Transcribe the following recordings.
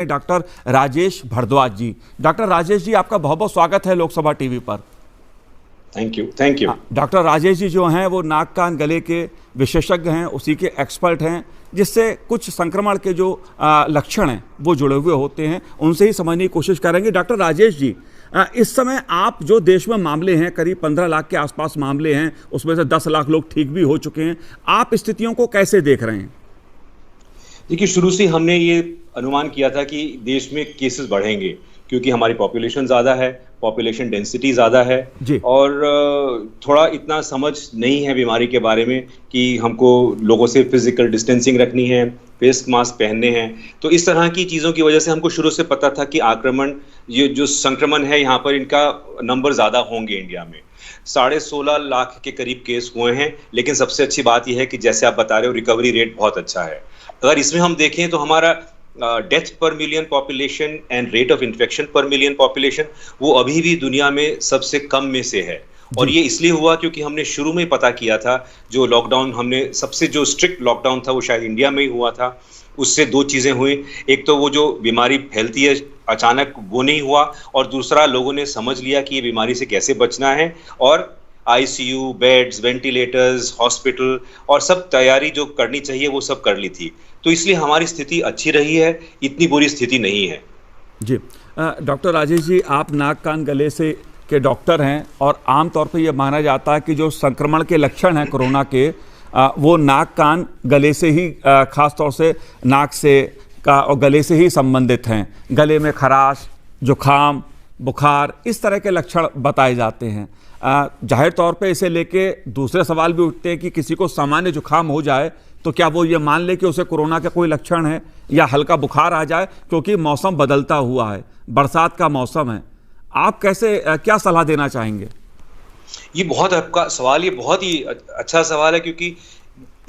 Doctor Rajesh Bhardwaj जी। Doctor Rajesh ji, आपका बहुत बहुत स्वागत है लोकसभा टीवी पर। Thank you. Doctor Rajesh ji जो हैं वो नाक कान गले के विशेषज्ञ हैं, उसी के एक्सपर्ट हैं, जिससे कुछ संक्रमण के जो लक्षण हैं वो जुड़े हुए होते हैं, उनसे ही समझने की कोशिश करेंगे। डॉक्टर राजेश जी, इस समय आप जो देश में मामले हैं, करीब 15 लाख के आसपास मामले हैं, उसमें से 10 लाख लोग ठीक भी हो चुके हैं, आप स्थितियों को कैसे देख रहे हैं? देखिए, शुरू से हमने ये अनुमान किया था कि देश में केसेस बढ़ेंगे क्योंकि हमारी पॉपुलेशन ज़्यादा है, पॉपुलेशन डेंसिटी ज़्यादा है और थोड़ा इतना समझ नहीं है बीमारी के बारे में कि हमको लोगों से फिजिकल डिस्टेंसिंग रखनी है, फेस मास्क पहनने हैं। तो इस तरह की चीज़ों की वजह से हमको शुरू से पता था कि ये जो संक्रमण है यहाँ पर इनका नंबर ज़्यादा होंगे। इंडिया में 16.5 लाख के करीब केस हुए हैं, लेकिन सबसे अच्छी बात यह है कि जैसे आप बता रहे हो, रिकवरी रेट बहुत अच्छा है। अगर इसमें हम देखें तो हमारा डेथ पर million population and rate of infection पर मिलियन पॉपुलेशन वो अभी भी दुनिया में सबसे कम में से है। और ये इसलिए हुआ क्योंकि हमने शुरू में पता किया था, जो लॉकडाउन हमने सबसे जो स्ट्रिक्ट लॉकडाउन था वो शायद इंडिया में ही हुआ था। उससे दो चीज़ें हुई, एक तो वो जो बीमारी फैलती है अचानक वो नहीं हुआ, और दूसरा लोगों ने समझ लिया कि ये बीमारी से कैसे बचना है, और आईसीयू, बेड्स, वेंटिलेटर्स, हॉस्पिटल और सब तैयारी जो करनी चाहिए वो सब कर ली थी। तो इसलिए हमारी स्थिति अच्छी रही है, इतनी बुरी स्थिति नहीं है। जी, डॉक्टर राजेश जी, आप नाक कान गले से के डॉक्टर हैं और आमतौर पर यह माना जाता है कि जो संक्रमण के लक्षण हैं कोरोना के, वो नाक कान गले से ही, ख़ास तौर से नाक से का और गले से ही संबंधित हैं। गले में खराश, जुखाम, बुखार, इस तरह के लक्षण बताए जाते हैं। जाहिर तौर पे इसे लेके दूसरे सवाल भी उठते हैं कि किसी को सामान्य जुखाम हो जाए तो क्या वो ये मान ले कि उसे कोरोना का कोई लक्षण है, या हल्का बुखार आ जाए, क्योंकि मौसम बदलता हुआ है, बरसात का मौसम है। आप क्या सलाह देना चाहेंगे? ये बहुत आपका सवाल, ये बहुत ही अच्छा सवाल है, क्योंकि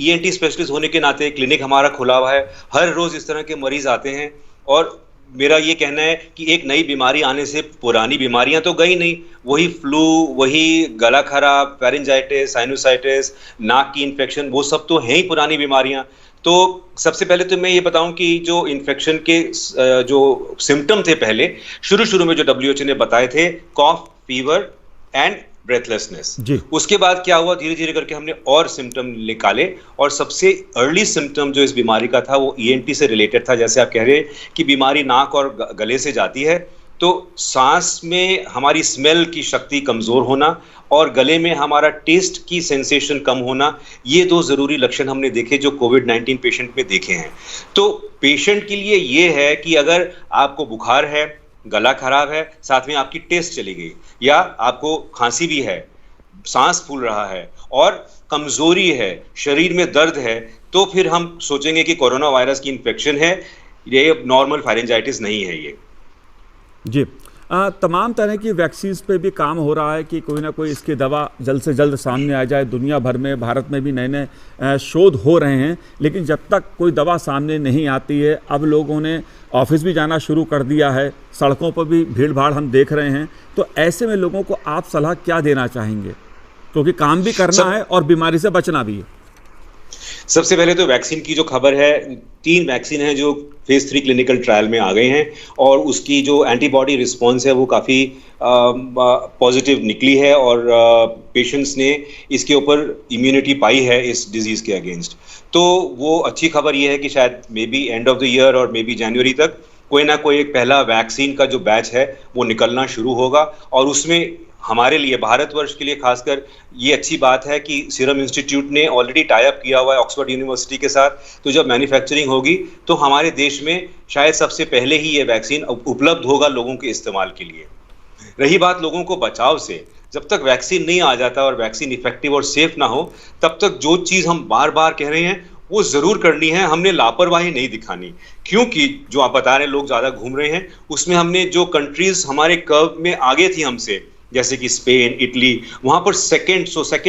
ईएनटी स्पेशलिस्ट होने के नाते क्लिनिक हमारा खुला हुआ है। हर रोज इस तरह के मरीज आते हैं, और मेरा ये कहना है कि एक नई बीमारी आने से पुरानी बीमारियां तो गई नहीं, वही फ्लू, वही गला खराब, फेरिंजाइटिस, साइनोसाइटिस, नाक की इन्फेक्शन, वो सब तो हैं ही पुरानी बीमारियां। तो सबसे पहले तो मैं ये बताऊं कि जो इन्फेक्शन के जो सिम्टम थे पहले शुरू में जो WHO ने बताए थे, कॉफ, फीवर एंड ब्रेथलेसनेस। उसके बाद क्या हुआ, धीरे धीरे करके हमने और सिम्टम निकाले, और सबसे अर्ली सिम्टम जो इस बीमारी का था वो ईएनटी से रिलेटेड था। जैसे आप कह रहे हैं कि बीमारी नाक और गले से जाती है, तो सांस में हमारी स्मेल की शक्ति कमजोर होना और गले में हमारा टेस्ट की सेंसेशन कम होना, ये दो जरूरी लक्षण हमने देखे जो कोविड-19 पेशेंट में देखे हैं। तो पेशेंट के लिए ये है कि अगर आपको बुखार है, गला खराब है, साथ में आपकी टेस्ट चली गई, या आपको खांसी भी है, सांस फूल रहा है और कमजोरी है, शरीर में दर्द है, तो फिर हम सोचेंगे कि कोरोना वायरस की इन्फेक्शन है, ये नॉर्मल फेरिंजाइटिस नहीं है। ये जी, तमाम तरह की वैक्सीन पे भी काम हो रहा है कि कोई ना कोई इसकी दवा जल्द से जल्द सामने आ जाए। दुनिया भर में, भारत में भी नए नए शोध हो रहे हैं, लेकिन जब तक कोई दवा सामने नहीं आती है, अब लोगों ने ऑफिस भी जाना शुरू कर दिया है, सड़कों पर भी भीड़ भाड़ हम देख रहे हैं। तो ऐसे में लोगों को आप सलाह क्या देना चाहेंगे, क्योंकि काम भी करना है और बीमारी से बचना भी है? सबसे पहले तो वैक्सीन की जो खबर है, 3 वैक्सीन है जो फेज 3 क्लिनिकल ट्रायल में आ गए हैं, और उसकी जो एंटीबॉडी रिस्पॉन्स है वो काफ़ी पॉजिटिव निकली है, और पेशेंट्स ने इसके ऊपर इम्यूनिटी पाई है इस डिजीज़ के अगेंस्ट। तो वो अच्छी खबर ये है कि शायद may be end of the year और मे बी जनवरी तक कोई ना कोई एक पहला वैक्सीन का जो बैच है वो निकलना शुरू होगा। और उसमें हमारे लिए, भारतवर्ष के लिए खासकर, ये अच्छी बात है कि सीरम इंस्टीट्यूट ने ऑलरेडी टाई अप किया हुआ है ऑक्सफोर्ड यूनिवर्सिटी के साथ। तो जब मैन्युफैक्चरिंग होगी तो हमारे देश में शायद सबसे पहले ही ये वैक्सीन उपलब्ध होगा लोगों के इस्तेमाल के लिए। रही बात लोगों को बचाव से, जब तक वैक्सीन नहीं आ जाता और वैक्सीन इफेक्टिव और सेफ ना हो, तब तक जो चीज़ हम बार बार कह रहे हैं वो जरूर करनी है। हमने लापरवाही नहीं दिखानी, क्योंकि जो आप बता रहे हैं लोग ज्यादा घूम रहे हैं, उसमें हमने जो कंट्रीज हमारे कर्व में आगे थी हमसे, जैसे कि स्पेन, इटली, वहां पर सेकेंड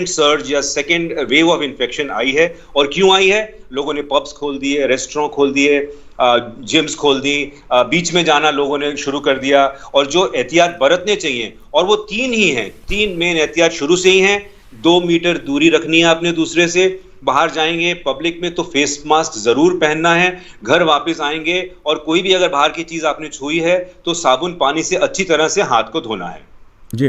सर्ज या सेकेंड वेव ऑफ इन्फेक्शन आई है। और क्यों आई है? लोगों ने पब्स खोल दिए, रेस्टोरेंट खोल दिए, जिम्स खोल दी, बीच में जाना लोगों ने शुरू कर दिया, और जो एहतियात बरतने चाहिए, और वो 3 ही हैं, 3 मेन एहतियात शुरू से ही हैं। 2 मीटर दूरी रखनी है अपने दूसरे से, बाहर जाएंगे पब्लिक में तो फेस मास्क जरूर पहनना है, घर वापस आएंगे और कोई भी अगर बाहर की चीज आपने छुई है तो साबुन पानी से अच्छी तरह से हाथ को धोना है। जी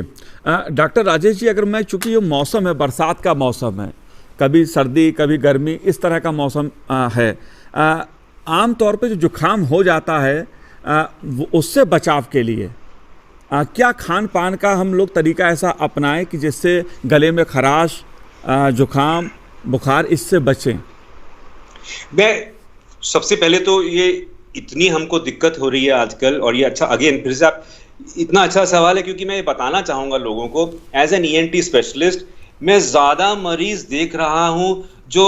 डॉक्टर राजेश जी, अगर मैं, चूंकि ये मौसम है, बरसात का मौसम है, कभी सर्दी कभी गर्मी, इस तरह का मौसम है, आम तौर पे जो जुकाम हो जाता है उससे बचाव के लिए क्या खान पान का हम लोग तरीका ऐसा अपनाएं कि जिससे गले में खराश, जुकाम, बुखार इससे बचें? मैं सबसे पहले तो ये इतनी हमको दिक्कत हो रही है आजकल, और ये अच्छा अगेन फिर से आप इतना अच्छा सवाल है क्योंकि मैं ये बताना चाहूंगा लोगों को, एज एन ईएनटी स्पेशलिस्ट मैं ज्यादा मरीज देख रहा हूं जो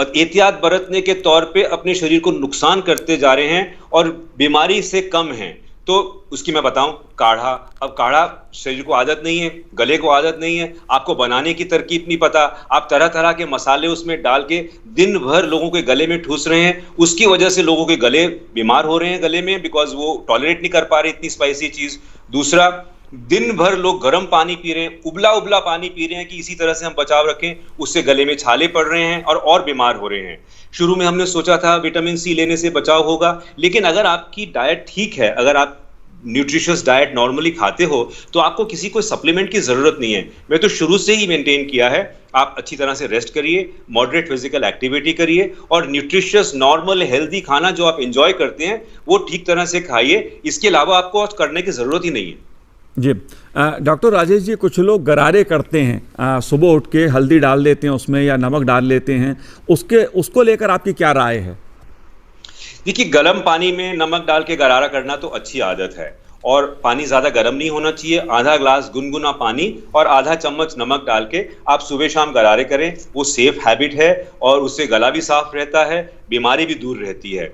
एहतियात बरतने के तौर पे अपने शरीर को नुकसान करते जा रहे हैं और बीमारी से कम हैं। तो उसकी मैं बताऊं, काढ़ा, अब काढ़ा शरीर को आदत नहीं है, गले को आदत नहीं है, आपको बनाने की तरकीब नहीं पता, आप तरह तरह के मसाले उसमें डाल के दिन भर लोगों के गले में ठूस रहे हैं, उसकी वजह से लोगों के गले बीमार हो रहे हैं गले में, बिकॉज वो टॉलरेट नहीं कर पा रहे इतनी स्पाइसी चीज। दूसरा, दिन भर लोग गर्म पानी पी रहे हैं, उबला उबला पानी पी रहे हैं कि इसी तरह से हम बचाव रखें, उससे गले में छाले पड़ रहे हैं और बीमार हो रहे हैं। शुरू में हमने सोचा था विटामिन सी लेने से बचाव होगा, लेकिन अगर आपकी डाइट ठीक है, अगर आप न्यूट्रिशियस डाइट नॉर्मली खाते हो तो आपको किसी को सप्लीमेंट की जरूरत नहीं है। मैं तो शुरू से ही मेंटेन किया है, आप अच्छी तरह से रेस्ट करिए, मॉडरेट फिजिकल एक्टिविटी करिए और न्यूट्रिशियस नॉर्मल हेल्दी खाना जो आप एंजॉय करते हैं वो ठीक तरह से खाइए। इसके अलावा आपको और करने की जरूरत ही नहीं है। जी डॉक्टर राजेश जी, कुछ लोग गरारे करते हैं, सुबह उठ के हल्दी डाल देते हैं उसमें या नमक डाल लेते हैं, उसको लेकर आपकी क्या राय है? देखिए, गर्म पानी में नमक डाल के गरारा करना तो अच्छी आदत है और पानी ज्यादा गर्म नहीं होना चाहिए। आधा ग्लास गुनगुना पानी और आधा चम्मच नमक डाल के आप सुबह शाम गरारे करें, वो सेफ हैबिट है और उससे गला भी साफ रहता है, बीमारी भी दूर रहती है।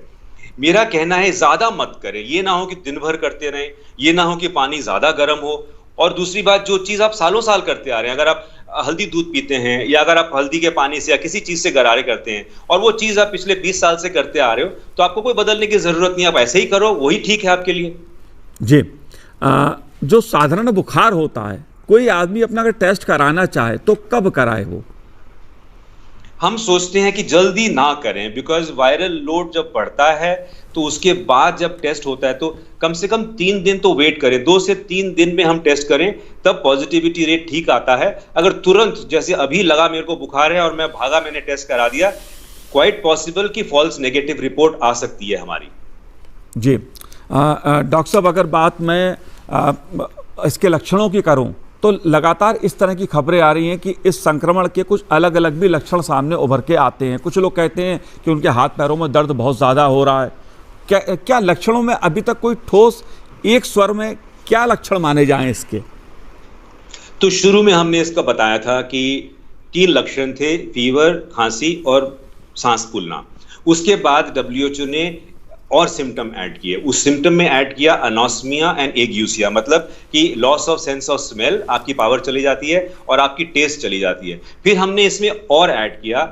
मेरा कहना है ज्यादा मत करें, ये ना हो कि दिन भर करते रहें, ये ना हो कि पानी ज्यादा गर्म हो। और दूसरी बात, जो चीज आप सालों साल करते आ रहे हैं, अगर आप हल्दी दूध पीते हैं या अगर आप हल्दी के पानी से या किसी चीज से गरारे करते हैं और वो चीज आप पिछले 20 साल से करते आ रहे हो, तो आपको कोई बदलने की जरूरत नहीं, आप ऐसे ही करो, वही ठीक है आपके लिए। जी जो साधारण बुखार होता है, कोई आदमी अपना अगर टेस्ट कराना चाहे तो कब कराए? वो हम सोचते हैं कि जल्दी ना करें, बिकॉज वायरल लोड जब बढ़ता है तो उसके बाद जब टेस्ट होता है तो कम से कम 3 दिन तो वेट करें, 2 से 3 दिन में हम टेस्ट करें, तब पॉजिटिविटी रेट ठीक आता है। अगर तुरंत जैसे अभी लगा मेरे को बुखार है और मैं भागा, मैंने टेस्ट करा दिया, क्वाइट पॉसिबल कि फॉल्स नेगेटिव रिपोर्ट आ सकती है हमारी। जी डॉक्टर साहब, अगर बात मैं इसके लक्षणों की करूं तो लगातार इस तरह की खबरें आ रही हैं कि इस संक्रमण के कुछ अलग अलग भी लक्षण सामने उभर के आते हैं। कुछ लोग कहते हैं कि उनके हाथ पैरों में दर्द बहुत ज़्यादा हो रहा है। क्या लक्षणों में अभी तक कोई ठोस एक स्वर में क्या लक्षण माने जाएं इसके? तो शुरू में हमने इसका बताया था कि 3 लक्षण थे, फीवर, खांसी और सांस फूलना। उसके बाद WHO ने और सिम्टम ऐड किए, उस सिम्टम में ऐड किया अनोस्मिया एंड एग्यूसिया, मतलब कि loss of sense of smell, आपकी पावर चली जाती है और आपकी टेस्ट चली जाती है। फिर हमने इसमें और ऐड किया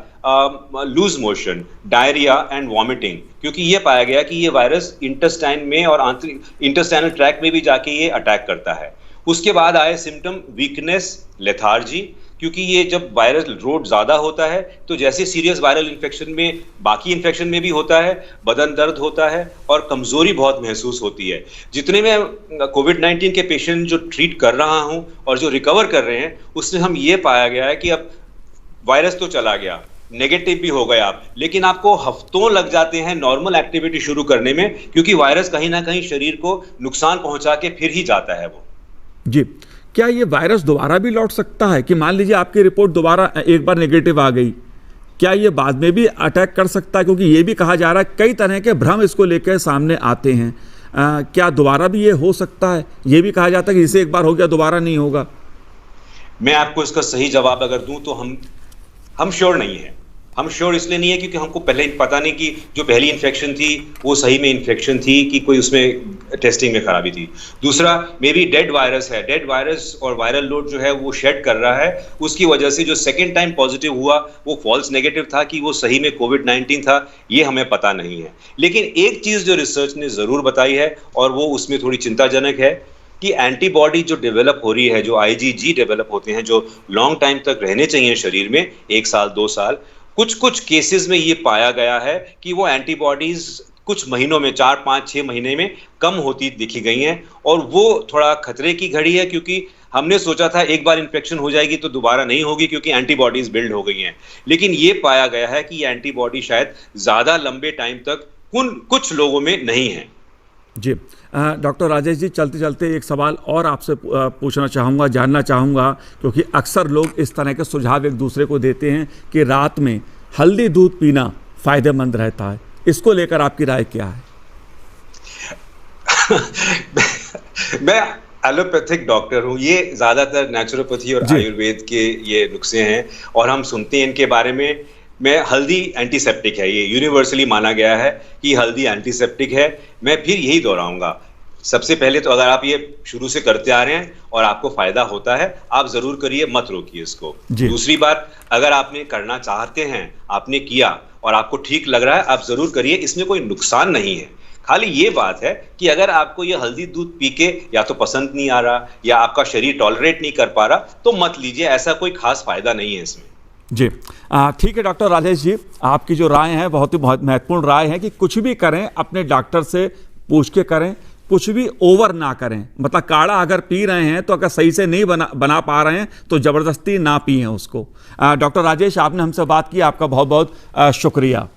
loose motion, diarrhoea and vomiting, क्योंकि ये पाया गया कि ये वायरस इंटेस्टाइन में और आंतरिक इंटेस्टाइनल ट्रैक्ट में भी जाके ये अटैक करता है। उसके बाद आए सिम्टम वीकनेस, लेथार्जी, क्योंकि ये जब वायरल लोड ज्यादा होता है तो जैसे सीरियस वायरल इन्फेक्शन में बाकी इन्फेक्शन में भी होता है, बदन दर्द होता है और कमजोरी बहुत महसूस होती है। जितने मैं कोविड-19 के पेशेंट जो ट्रीट कर रहा हूं और जो रिकवर कर रहे हैं, उसमें हम ये पाया गया है कि अब वायरस तो चला गया, नेगेटिव भी हो गए आप, लेकिन आपको हफ्तों लग जाते हैं नॉर्मल एक्टिविटी शुरू करने में, क्योंकि वायरस कहीं ना कहीं शरीर को नुकसान पहुंचा के फिर ही जाता है वो। जी, क्या ये वायरस दोबारा भी लौट सकता है कि मान लीजिए आपकी रिपोर्ट दोबारा एक बार नेगेटिव आ गई, क्या ये बाद में भी अटैक कर सकता है? क्योंकि ये भी कहा जा रहा है, कई तरह के भ्रम इसको लेकर सामने आते हैं, क्या दोबारा भी ये हो सकता है? ये भी कहा जाता है कि इसे एक बार हो गया दोबारा नहीं होगा। मैं आपको इसका सही जवाब अगर दूं तो हम श्योर नहीं है। हम श्योर इसलिए नहीं है क्योंकि हमको पहले पता नहीं कि जो पहली इन्फेक्शन थी वो सही में इन्फेक्शन थी कि कोई उसमें टेस्टिंग में खराबी थी। दूसरा, मे बी डेड वायरस है, डेड वायरस और वायरल लोड जो है वो शेड कर रहा है, उसकी वजह से जो सेकेंड टाइम पॉजिटिव हुआ वो फॉल्स नेगेटिव था कि वो सही में कोविड-19 था, ये हमें पता नहीं है। लेकिन एक चीज जो रिसर्च ने जरूर बताई है और वो उसमें थोड़ी चिंताजनक है कि एंटीबॉडी जो डेवलप हो रही है, जो आईजीजी डेवलप होते हैं, जो लॉन्ग टाइम तक रहने चाहिए शरीर में, 1 साल 2 साल, कुछ-कुछ केसेस में ये पाया गया है कि वो एंटीबॉडीज कुछ महीनों में 4, 5, 6 महीने में कम होती दिखी गई हैं, और वो थोड़ा खतरे की घड़ी है, क्योंकि हमने सोचा था एक बार इन्फेक्शन हो जाएगी तो दोबारा नहीं होगी क्योंकि एंटीबॉडीज बिल्ड हो गई हैं। लेकिन ये पाया गया है कि ये एंटीबॉडी शायद ज़्यादा लंबे टाइम तक कुछ लोगों में नहीं है। जी, डॉक्टर राजेश जी, चलते चलते एक सवाल और आपसे पूछना चाहूँगा, जानना चाहूँगा, क्योंकि अक्सर लोग इस तरह के सुझाव एक दूसरे को देते हैं कि रात में हल्दी दूध पीना फ़ायदेमंद रहता है। इसको लेकर आपकी राय क्या है? मैं एलोपैथिक डॉक्टर हूँ, ये ज़्यादातर नेचुरोपैथी और आयुर्वेद के ये नुस्खे हैं और हम सुनते हैं इनके बारे में। हल्दी एंटीसेप्टिक है, ये यूनिवर्सली माना गया है कि हल्दी एंटीसेप्टिक है। मैं फिर यही दोहराऊंगा, सबसे पहले तो अगर आप ये शुरू से करते आ रहे हैं और आपको फायदा होता है, आप जरूर करिए, मत रोकिए इसको। दूसरी बात, अगर आपने करना चाहते हैं, आपने किया और आपको ठीक लग रहा है, आप जरूर करिए, इसमें कोई नुकसान नहीं है। खाली ये बात है कि अगर आपको ये हल्दी दूध पी के या तो पसंद नहीं आ रहा या आपका शरीर टॉलरेट नहीं कर पा रहा, तो मत लीजिए, ऐसा कोई खास फायदा नहीं है इसमें। जी, ठीक है डॉक्टर राजेश जी, आपकी जो राय है बहुत महत्वपूर्ण राय है कि कुछ भी करें अपने डॉक्टर से पूछ के करें, कुछ भी ओवर ना करें। मतलब काढ़ा अगर पी रहे हैं तो अगर सही से नहीं बना पा रहे हैं तो ज़बरदस्ती ना पिएं उसको। डॉक्टर राजेश, आपने हमसे बात की, आपका बहुत बहुत शुक्रिया।